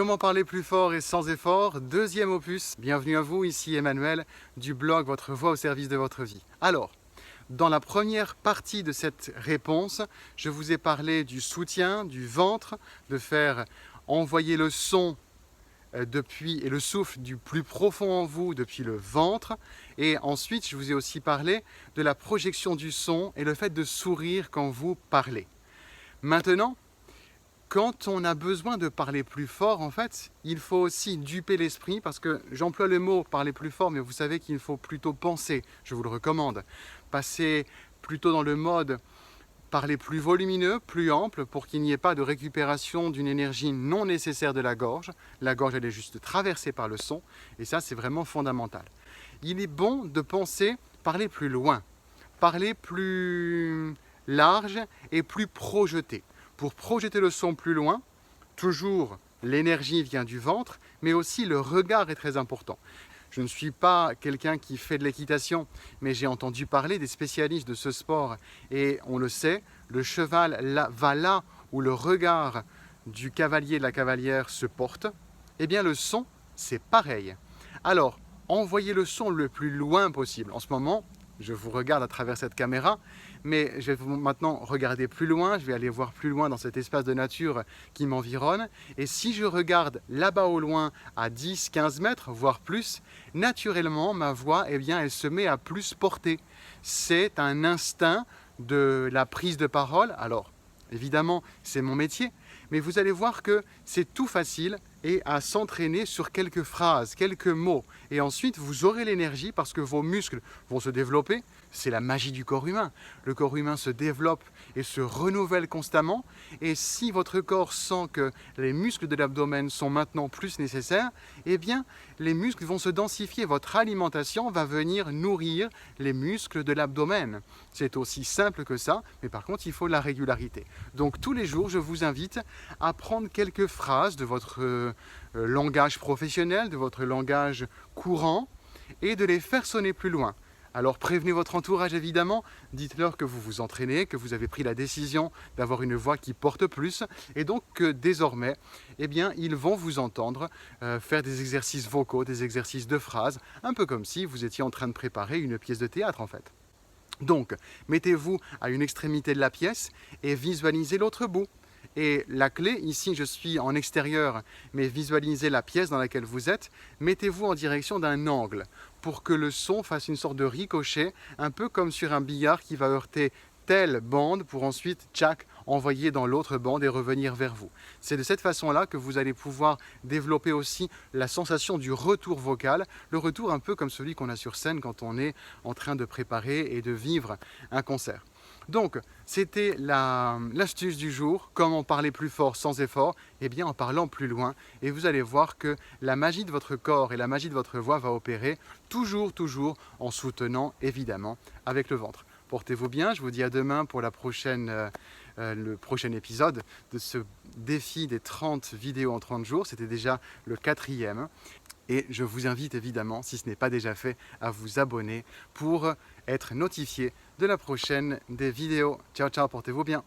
Comment parler plus fort et sans effort, deuxième opus. Bienvenue à vous, ici Emmanuel du blog Votre voix au service de votre vie. Alors, dans la première partie de cette réponse, je vous ai parlé du soutien, du ventre, de faire envoyer le son et le souffle du plus profond en vous depuis le ventre. Et ensuite, je vous ai aussi parlé de la projection du son et le fait de sourire quand vous parlez. Maintenant, quand on a besoin de parler plus fort, en fait, il faut aussi duper l'esprit parce que j'emploie le mot parler plus fort, mais vous savez qu'il faut plutôt penser, je vous le recommande. Passer plutôt dans le mode parler plus volumineux, plus ample, pour qu'il n'y ait pas de récupération d'une énergie non nécessaire de la gorge. La gorge, elle est juste traversée par le son, et ça, c'est vraiment fondamental. Il est bon de penser parler plus loin, parler plus large et plus projeté. Pour projeter le son plus loin, toujours l'énergie vient du ventre, mais aussi le regard est très important. Je ne suis pas quelqu'un qui fait de l'équitation, mais j'ai entendu parler des spécialistes de ce sport. Et on le sait, le cheval va là où le regard du cavalier et de la cavalière se porte. Eh bien, le son, c'est pareil. Alors, envoyez le son le plus loin possible. En ce moment, je vous regarde à travers cette caméra, mais je vais maintenant regarder plus loin, je vais aller voir plus loin dans cet espace de nature qui m'environne. Et si je regarde là-bas au loin à 10-15 mètres, voire plus, naturellement, ma voix, eh bien, elle se met à plus porter. C'est un instinct de la prise de parole. Alors, évidemment, c'est mon métier, mais vous allez voir que c'est tout facile et à s'entraîner sur quelques phrases, quelques mots. Et ensuite, vous aurez l'énergie parce que vos muscles vont se développer. C'est la magie du corps humain. Le corps humain se développe et se renouvelle constamment. Et si votre corps sent que les muscles de l'abdomen sont maintenant plus nécessaires, eh bien, les muscles vont se densifier. Votre alimentation va venir nourrir les muscles de l'abdomen. C'est aussi simple que ça, mais par contre, il faut la régularité. Donc, tous les jours, je vous invite à prendre quelques phrases de votre langage professionnel, de votre langage courant, et de les faire sonner plus loin. Alors prévenez votre entourage évidemment, dites-leur que vous vous entraînez, que vous avez pris la décision d'avoir une voix qui porte plus, et donc que désormais, eh bien, ils vont vous entendre faire des exercices vocaux, des exercices de phrases, un peu comme si vous étiez en train de préparer une pièce de théâtre en fait. Donc, mettez-vous à une extrémité de la pièce et visualisez l'autre bout. Et la clé, ici je suis en extérieur, mais visualisez la pièce dans laquelle vous êtes, mettez-vous en direction d'un angle pour que le son fasse une sorte de ricochet, un peu comme sur un billard qui va heurter telle bande pour ensuite, tchac, envoyer dans l'autre bande et revenir vers vous. C'est de cette façon-là que vous allez pouvoir développer aussi la sensation du retour vocal, le retour un peu comme celui qu'on a sur scène quand on est en train de préparer et de vivre un concert. Donc, c'était l'astuce du jour, comment parler plus fort sans effort, eh bien en parlant plus loin. Et vous allez voir que la magie de votre corps et la magie de votre voix va opérer toujours en soutenant évidemment avec le ventre. Portez-vous bien, je vous dis à demain pour le prochain épisode de ce défi des 30 vidéos en 30 jours. C'était déjà le 4e. Et je vous invite évidemment, si ce n'est pas déjà fait, à vous abonner pour être notifié de la prochaine des vidéos. Ciao, ciao, portez-vous bien.